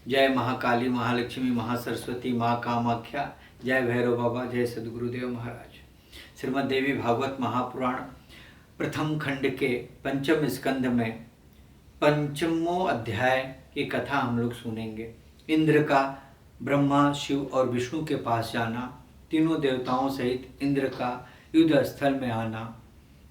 जय महाकाली, महालक्ष्मी, महासरस्वती, माँ कामाख्या, जय भैरव बाबा, जय सदगुरुदेव महाराज। श्रीमद् देवी भागवत महापुराण प्रथम खंड के पंचम स्कंध में पंचमों अध्याय की कथा हम लोग सुनेंगे। इंद्र का ब्रह्मा, शिव और विष्णु के पास जाना, तीनों देवताओं सहित इंद्र का युद्ध स्थल में आना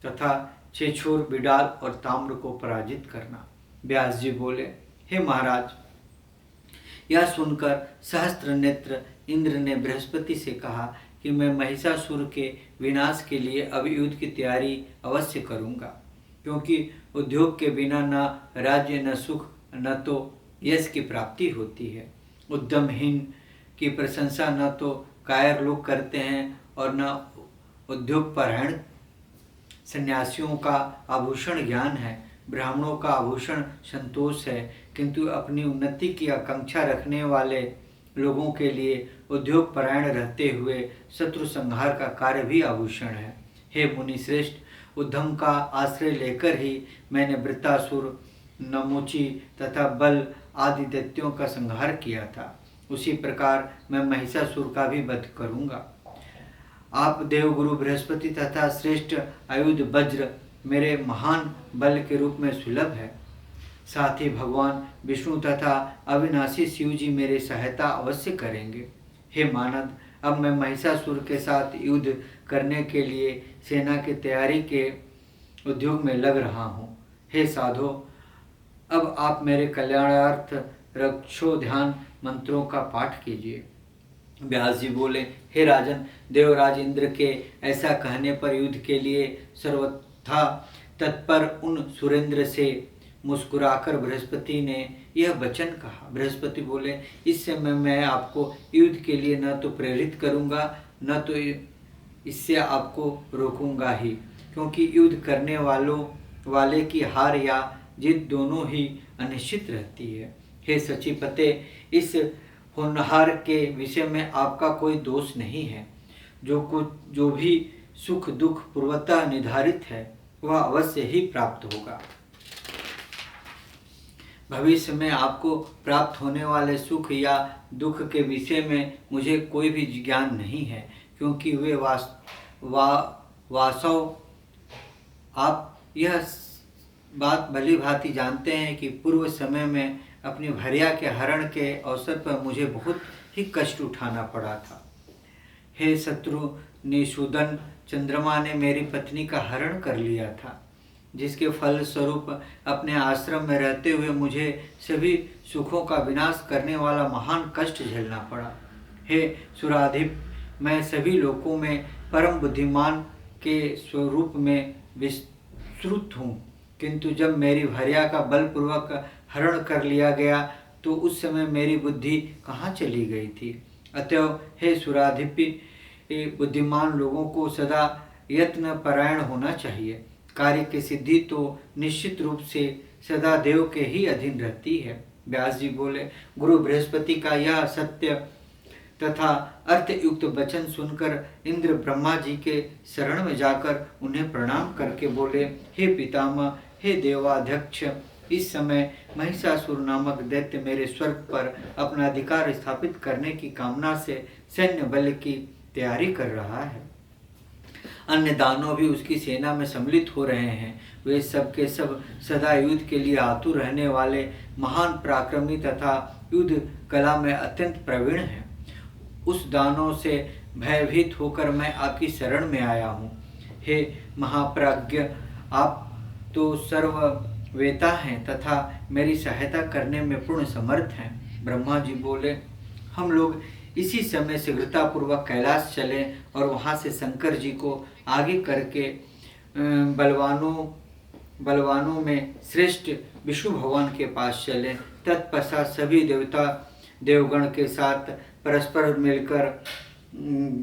तथा छेछोर, बिडाल और ताम्र को पराजित करना। व्यास जी बोले, हे महाराज, यह सुनकर सहस्त्र नेत्र इंद्र ने बृहस्पति से कहा कि मैं महिषासुर के विनाश के लिए अब युद्ध की तैयारी अवश्य करूंगा, क्योंकि उद्योग के बिना न राज्य, न सुख, न तो यश की प्राप्ति होती है। उद्यमहीन की प्रशंसा न तो कायर लोग करते हैं और न उद्योग परायण। सन्यासियों का आभूषण ज्ञान है, ब्राह्मणों का आभूषण संतोष है, किंतु अपनी उन्नति की आकांक्षा रखने वाले लोगों के लिए उद्योग परायण रहते हुए शत्रु संहार का कार्य भी आभूषण है। हे मुनि श्रेष्ठ, उद्धम का आश्रय लेकर ही मैंने वृत्तासुर, नमोची तथा बल आदि दैत्यों का संहार किया था। उसी प्रकार मैं महिषासुर का भी वध करूंगा। आप देवगुरु बृहस्पति तथा श्रेष्ठ आयुध वज्र मेरे महान बल के रूप में सुलभ है। साथ ही भगवान विष्णु तथा अविनाशी शिव जी मेरे सहायता अवश्य करेंगे। हे मानद, अब मैं महिषासुर के साथ युद्ध करने के लिए सेना की तैयारी के उद्योग में लग रहा हूँ। हे साधो, अब आप मेरे कल्याणार्थ रक्षो ध्यान मंत्रों का पाठ कीजिए। व्यास जी बोले, हे राजन, देवराज इंद्र के ऐसा कहने पर युद्ध के लिए सर्वथा तत्पर उन सुरेंद्र से मुस्कुराकर बृहस्पति ने यह वचन कहा। बृहस्पति बोले, इस समय मैं आपको युद्ध के लिए न तो प्रेरित करूंगा, न तो इससे आपको रोकूंगा ही, क्योंकि युद्ध करने वाले की हार या जीत दोनों ही अनिश्चित रहती है। हे सचिपते, इस होनहार के विषय में आपका कोई दोष नहीं है। जो भी सुख दुख पूर्वतः निर्धारित है वह अवश्य ही प्राप्त होगा। भविष्य में आपको प्राप्त होने वाले सुख या दुख के विषय में मुझे कोई भी ज्ञान नहीं है, क्योंकि वे वास्तव आप यह बात भली भांति जानते हैं कि पूर्व समय में अपनी भार्या के हरण के अवसर पर मुझे बहुत ही कष्ट उठाना पड़ा था। हे शत्रु निषूदन, चंद्रमा ने मेरी पत्नी का हरण कर लिया था, जिसके फल स्वरूप अपने आश्रम में रहते हुए मुझे सभी सुखों का विनाश करने वाला महान कष्ट झेलना पड़ा। हे सुराधिप, मैं सभी लोकों में परम बुद्धिमान के स्वरूप में विस्तृत हूँ, किंतु जब मेरी भार्या का बलपूर्वक हरण कर लिया गया तो उस समय मेरी बुद्धि कहाँ चली गई थी। अतएव हे सुराधिपि, बुद्धिमान लोगों को सदा यत्न परायण होना चाहिए। कार्य की सिद्धि तो निश्चित रूप से सदा देव के ही अधीन रहती है। व्यास जी बोले, गुरु बृहस्पति का यह सत्य तथा अर्थयुक्त वचन सुनकर इंद्र ब्रह्मा जी के शरण में जाकर उन्हें प्रणाम करके बोले, हे पितामह, हे देवाध्यक्ष, इस समय महिषासुर नामक दैत्य मेरे स्वर्ग पर अपना अधिकार स्थापित करने की कामना से सैन्य बल की तैयारी कर रहा है। अन्य दानव भी उसकी सेना में सम्मिलित हो रहे हैं। वे सब के सब सदा युद्ध के लिए आतुर रहने वाले महान पराक्रमी तथा युद्ध कला में अत्यंत प्रवीण हैं। उस दानव से भयभीत होकर मैं आपकी शरण में आया हूँ। हे महाप्राज्ञ, आप तो सर्ववेता हैं तथा मेरी सहायता करने में पूर्ण समर्थ हैं। ब्रह्मा जी बोले, हम लोग इसी समय शीघ्रतापूर्वक कैलाश चले और वहाँ से शंकर जी को आगे करके बलवानों में श्रेष्ठ विष्णु भगवान के पास चले। तत्पश्चात सभी देवता देवगण के साथ परस्पर मिलकर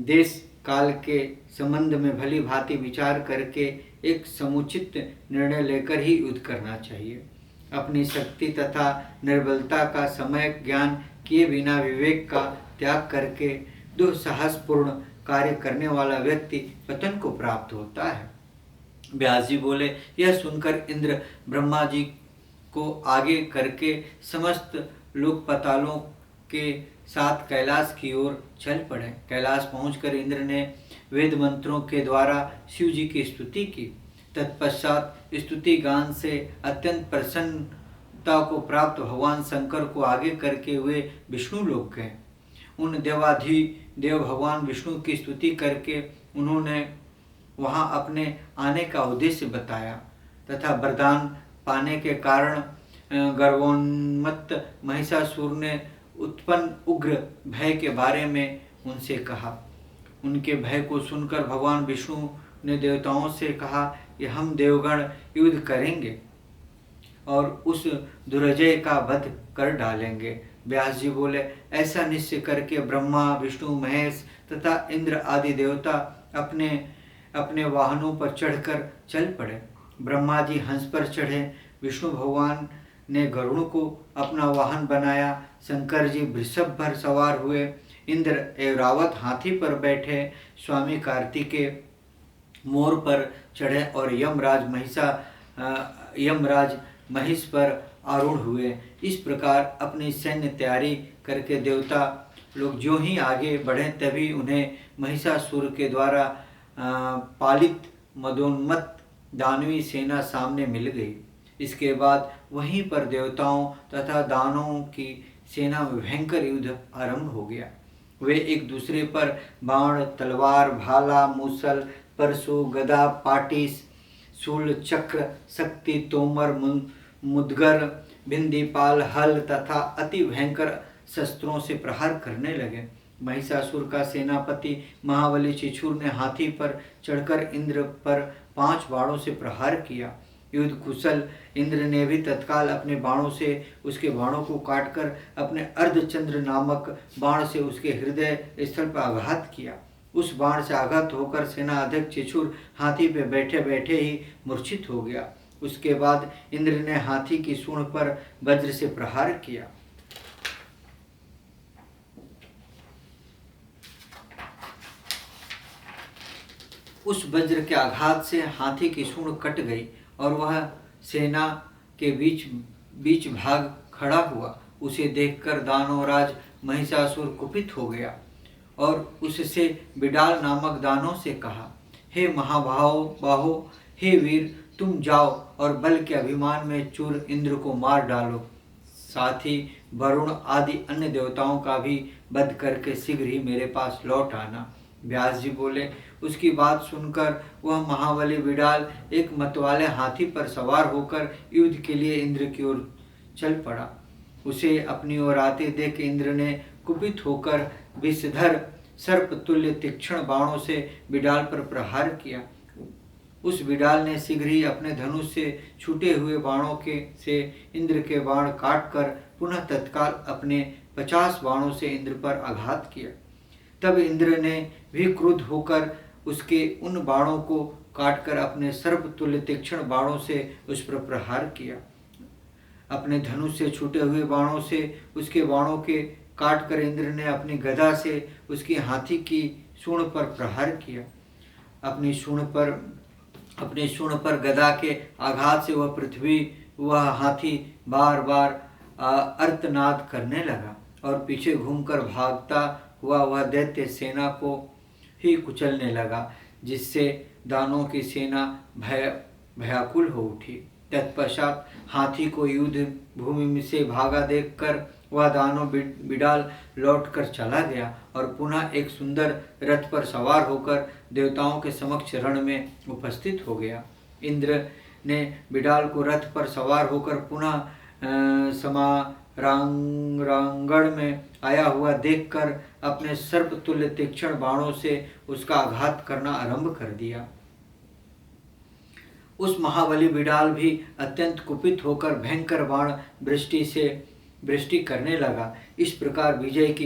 देश काल के संबंध में भली भांति विचार करके एक समुचित निर्णय लेकर ही युद्ध करना चाहिए। अपनी शक्ति तथा निर्बलता का समय ज्ञान किए बिना विवेक का त्याग करके दुस्साहसपूर्ण कार्य करने वाला व्यक्ति पतन को प्राप्त होता है। व्यास जी बोले, यह सुनकर इंद्र ब्रह्मा जी को आगे करके समस्त लोग पातालों के साथ कैलाश की ओर चल पड़े। कैलाश पहुंचकर इंद्र ने वेद मंत्रों के द्वारा शिव जी की स्तुति की। तत्पश्चात स्तुति गान से अत्यंत प्रसन्नता को प्राप्त भगवान शंकर को आगे करके वे विष्णु लोक गए। उन देवाधिदेव भगवान विष्णु की स्तुति करके उन्होंने वहां अपने आने का उद्देश्य बताया तथा वरदान पाने के कारण गर्वोन्मत्त महिषासुर ने उत्पन्न उग्र भय के बारे में उनसे कहा। उनके भय को सुनकर भगवान विष्णु ने देवताओं से कहा कि हम देवगण युद्ध करेंगे और उस दुर्जय का वध कर डालेंगे। व्यास जी बोले, ऐसा निश्चय करके ब्रह्मा, विष्णु, महेश तथा इंद्र आदि देवता अपने अपने वाहनों पर चढ़कर चल पड़े। ब्रह्मा जी हंस पर चढ़े, विष्णु भगवान ने गरुड़ को अपना वाहन बनाया, शंकर जी वृषभ पर सवार हुए, इंद्र ऐरावत हाथी पर बैठे, स्वामी कार्तिकेय मोर पर चढ़े और यमराज महिष पर आरूढ़ हुए। इस प्रकार अपनी सैन्य तैयारी करके देवता लोग जो ही आगे बढ़े तभी उन्हें महिषासुर के द्वारा पालित मदोन्मत्त दानवी सेना सामने मिल गई। इसके बाद वहीं पर देवताओं तथा दानवों की सेना में भयंकर युद्ध आरंभ हो गया। वे एक दूसरे पर बाण, तलवार, भाला, मूसल, परशु, गदा, पाटिस, शूल, चक्र, शक्ति, तोमर, मुदगर, बिंदीपाल, हल तथा अति भयंकर शस्त्रों से प्रहार करने लगे। महिषासुर का सेनापति महाबली चिछुर ने हाथी पर चढ़कर इंद्र पर 5 बाणों से प्रहार किया। युद्ध कुशल इंद्र ने भी तत्काल अपने बाणों से उसके बाणों को काटकर अपने अर्धचंद्र नामक बाण से उसके हृदय स्थल पर आघात किया। उस बाण से आघात होकर सेना अध्यक्ष चिछुर हाथी पे बैठे बैठे ही मूर्छित हो गया। उसके बाद इंद्र ने हाथी की सूंड पर वज्र से प्रहार किया। उस वज्र के आघात से हाथी की सूंड कट गई और वह सेना के बीच भाग खड़ा हुआ। उसे देखकर दानवराज महिषासुर कुपित हो गया और उससे बिडाल नामक दानव से कहा, हे महाबाहो, हे वीर, तुम जाओ और बल के अभिमान में चूर इंद्र को मार डालो। साथ ही वरुण आदि अन्य देवताओं का भी वध करके शीघ्र ही मेरे पास लौट आना। व्यास जी बोले, उसकी बात सुनकर वह महाबली बिडाल एक मतवाले हाथी पर सवार होकर युद्ध के लिए इंद्र की ओर चल पड़ा। उसे अपनी ओर आते देख इंद्र ने कुपित होकर विषधर सर्प तुल्य तीक्ष्ण बाणों से बिडाल पर प्रहार किया। उस बिडाल ने शीघ्र ही अपने धनुष से छूटे हुए बाणों से इंद्र के बाण काटकर पुनः तत्काल अपने 50 बाणों से इंद्र पर आघात किया। तब इंद्र ने भी क्रुद्ध होकर उसके उन बाणों को काटकर अपने सर्प तुल्य तीक्ष्ण बाणों से उस पर प्रहार किया। अपने धनुष से छूटे हुए बाणों से उसके बाणों के काटकर इंद्र ने अपनी गदा से उसकी हाथी की सूंड पर प्रहार किया। अपनी सूंड पर गदा के आघात से वह हाथी बार बार अर्तनाद करने लगा और पीछे घूमकर भागता हुआ वह दैत्य सेना को ही कुचलने लगा, जिससे दानवों की सेना भयाकुल हो उठी। तत्पश्चात हाथी को युद्ध भूमि से भागा देखकर वह दानव बिडाल लौटकर चला गया और पुनः एक सुंदर रथ पर सवार होकर देवताओं के समक्ष रण में उपस्थित हो गया। इंद्र ने बिडाल को रथ पर सवार होकर पुनः समारांगण में आया हुआ देखकर अपने सर्पतुल्य तीक्ष्ण बाणों से उसका आघात करना आरंभ कर दिया। उस महाबली बिडाल भी अत्यंत कुपित होकर भयंकर बाण वृष्टि करने लगा। इस प्रकार विजय की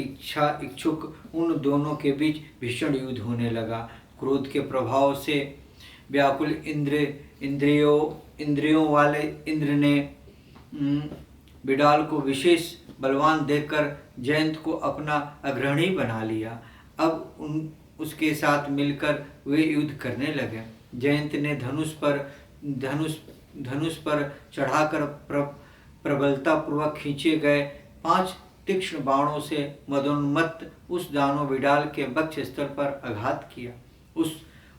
इच्छुक उन दोनों के बीच भीषण युद्ध होने लगा। क्रोध के प्रभाव से व्याकुल इंद्रियों वाले इंद्र ने बिडाल को विशेष बलवान देखकर जयंत को अपना अग्रणी बना लिया। अब उसके साथ मिलकर वे युद्ध करने लगे। जयंत ने धनुष पर चढ़ाकर प्रबलता पूर्वक खींचे गए 5 तीक्ष्ण बाणों से मदोन्मत्त उस दानव विडाल के वक्ष स्थल पर आघात किया।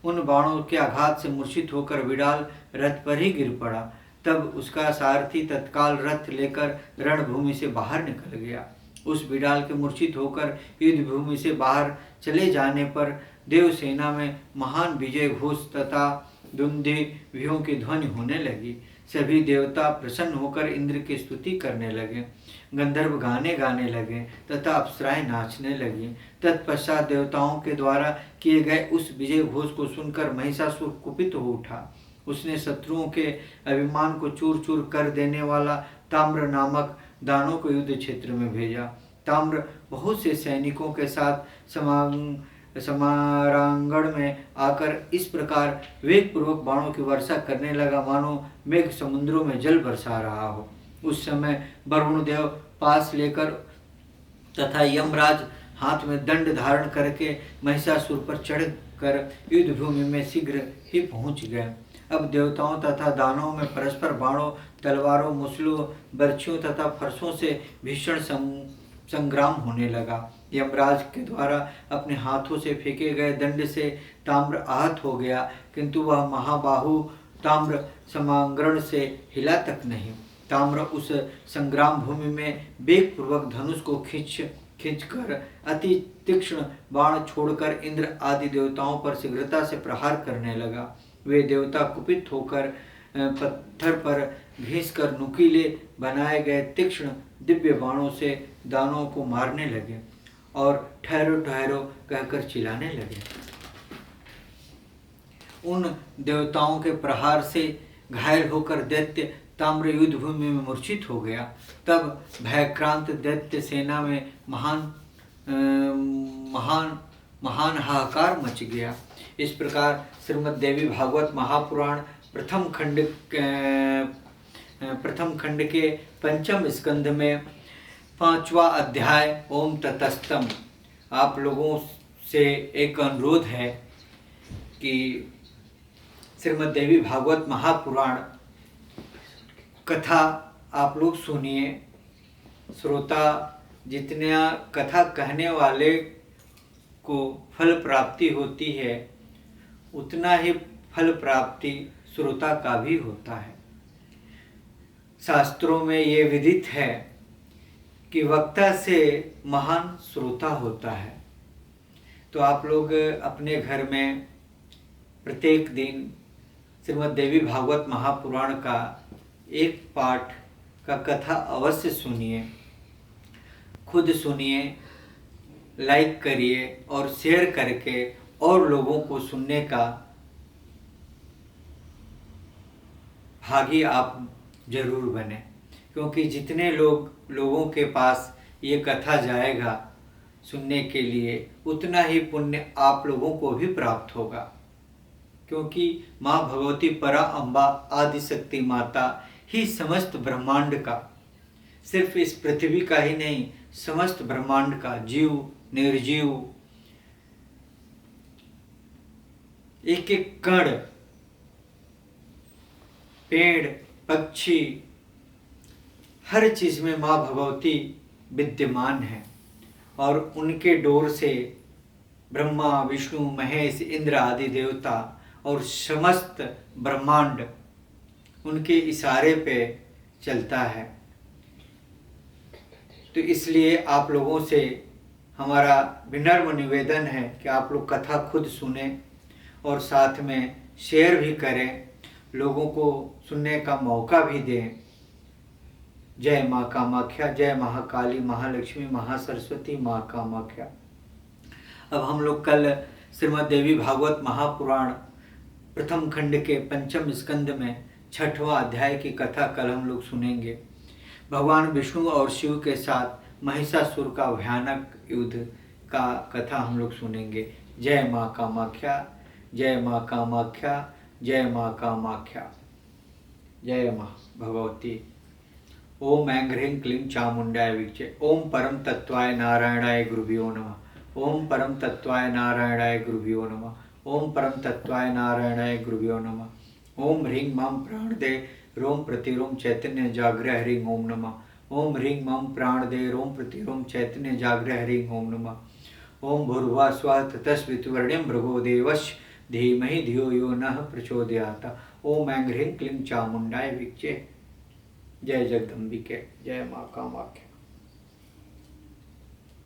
उन बाणों के आघात से मूर्छित होकर विडाल रथ पर ही गिर पड़ा। तब उसका सारथी तत्काल रथ लेकर रणभूमि से बाहर निकल गया। उस विडाल के मूर्छित होकर युद्ध भूमि से बाहर चले जाने पर देवसेना में महान विजय घोष तथा दुंदुभियों की ध्वनि होने लगी। सभी देवता प्रसन्न होकर इंद्र की स्तुति करने लगे, गंधर्व गाने गाने लगे तथा अप्सराएं नाचने लगी। तत्पश्चात देवताओं के द्वारा किए गए उस विजय घोष को सुनकर महिषासुर कुपित हो उठा। उसने शत्रुओं के अभिमान को चूर चूर कर देने वाला ताम्र नामक दानों को युद्ध क्षेत्र में भेजा। ताम्र बहुत से सैनिकों के साथ समारांगण में आकर इस प्रकार वेगपूर्वक बाणों की वर्षा करने लगा मानो मेघ समुद्रों में जल बरसा रहा हो। उस समय वरुण देव पास लेकर तथा यमराज हाथ में दंड धारण करके महिषासुर पर चढ़कर युद्ध भूमि में शीघ्र ही पहुंच गए। अब देवताओं तथा दानवों में परस्पर बाणों, तलवारों, मुसलों, बर्छियों तथा फरसों से भीषण संग्राम होने लगा। यमराज के द्वारा अपने हाथों से फेंके गए दंड से ताम्र आहत हो गया, किंतु वह महाबाहु ताम्र समांगण से हिला तक नहीं। ताम्र उस संग्राम भूमि में वेगपूर्वक धनुष को खींचकर अति तीक्ष्ण बाण छोड़कर इंद्र आदि देवताओं पर शीघ्रता से प्रहार करने लगा। वे देवता कुपित होकर पत्थर पर घिसकर नुकीले बनाए गए तीक्ष्ण दिव्य बाणों से दानवों को मारने लगे और ठहरो ठहरो कहकर चिल्लाने लगे। उन देवताओं के प्रहार से घायल होकर दैत्य ताम्र युद्ध भूमि में मूर्छित हो गया। तब भयक्रांत दैत्य सेना में महान हाहाकार मच गया। इस प्रकार श्रीमद् देवी भागवत महापुराण प्रथम खंड के पंचम स्कंध में 5वां अध्याय ओम ततस्तम। आप लोगों से एक अनुरोध है कि श्रीमद् देवी भागवत महापुराण कथा आप लोग सुनिए। श्रोता जितने कथा कहने वाले को फल प्राप्ति होती है उतना ही फल प्राप्ति श्रोता का भी होता है। शास्त्रों में ये विदित है कि वक्ता से महान श्रोता होता है। तो आप लोग अपने घर में प्रत्येक दिन श्रीमद् देवी भागवत महापुराण का एक पाठ का कथा अवश्य सुनिए, खुद सुनिए, लाइक करिए और शेयर करके और लोगों को सुनने का भागी आप जरूर बने, क्योंकि जितने लोगों के पास ये कथा जाएगा सुनने के लिए उतना ही पुण्य आप लोगों को भी प्राप्त होगा। क्योंकि माँ भगवती परा अम्बा आदिशक्ति माता ही समस्त ब्रह्मांड का, सिर्फ इस पृथ्वी का ही नहीं, समस्त ब्रह्मांड का जीव निर्जीव एक एक कण, पेड़, पक्षी, हर चीज में माँ भगवती विद्यमान है और उनके डोर से ब्रह्मा, विष्णु, महेश, इंद्र आदि देवता और समस्त ब्रह्मांड उनके इशारे पे चलता है। तो इसलिए आप लोगों से हमारा विनम्र निवेदन है कि आप लोग कथा खुद सुने और साथ में शेयर भी करें, लोगों को सुनने का मौका भी दें। जय माँ कामाख्या, जय महाकाली, महालक्ष्मी, महासरस्वती, माँ कामाख्या। अब हम लोग कल श्रीमद् देवी भागवत महापुराण प्रथम खंड के पंचम स्कंद में 6वां अध्याय की कथा कल हम लोग सुनेंगे। भगवान विष्णु और शिव के साथ महिषासुर का भयानक युद्ध का कथा हम लोग सुनेंगे। जय माँ कामाख्या, जय माँ कामाख्या, जय माँ कामाख्या, जय माँ भगवती। ओम ऐं ह्रीं क्लीं चामुंडाय विचे। ओम परम तत्वाय नारायणाय गुरुभ्यो नमः। ओम परम तत्वाय नारायणाय गुरुभ्यो नमः। ओम परम तत्वाय नारायणाय गुरुभ्यो नमः। ओम ह्रीं मां प्राणदे रोम प्रतिरोम चैतन्य जागृय ह्रीं ओम नमः। ओम ह्रीं मम प्राणदेर ओम प्रतिरोम चैतन्य जाग्रह ह्रीं ओम नमः। ओम भूर्भुवः स्वः ततस्वितुर्वरेण्यं भृगो देवस्य धीमहि धियो यो नः प्रचोदयात्। ओम ऐं ह्रीं क्लीं चामुण्डाय विच्चे। जय जगदम्बिके, जय माँ कामाख्या।